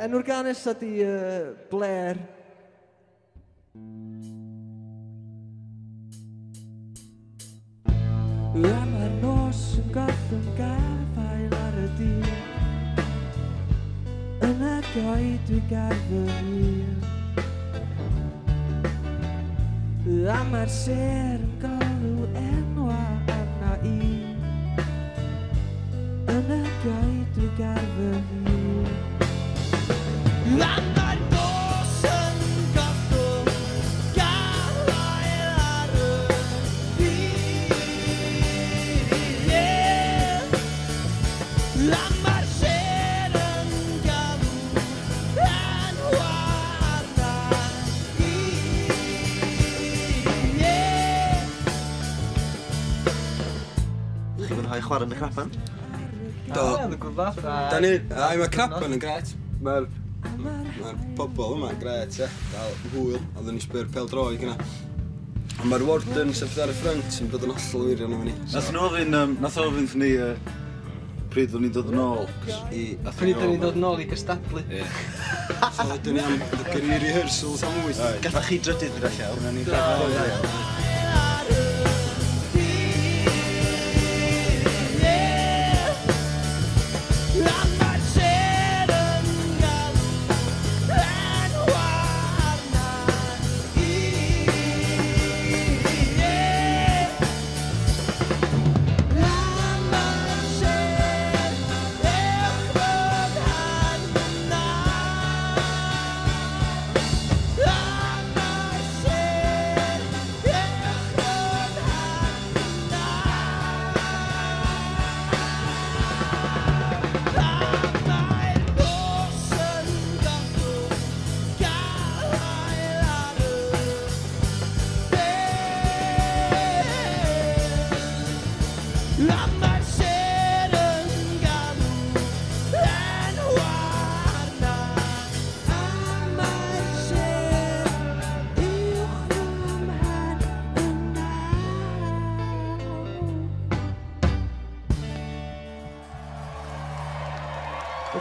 En organisch zat die Blair. Lama nos gadon gafael ar y dyn. Yn y goed dwi gar fy hun. A mae'r ser yn galw enwa arna i. Yn y goed dwi gar fy hun. A mae'r nos yn gadon gafael ar y dyn. A mae'r ser yn galw enwa arna i. Chi'n mwynhau chwarae yn y crapan? Do. Da ni, mae crapan yn gret. Mae'r pobl yma'n gret, ie. Dal hwyl, a ddyn ni sbyr pel-droed gyna. A mae'r warden sef ar y ffrant yn bod yn hollol wirion efo ni. Nath ofyn ni pryd o'n ni'n dod yn ôl. Pryd o'n ni'n dod yn ôl i gystadlu. So ydyn ni am gyrru rehearsals am 8. Gathoch chi drydydd gyda llaw? Diolch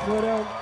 yn fawr iawn.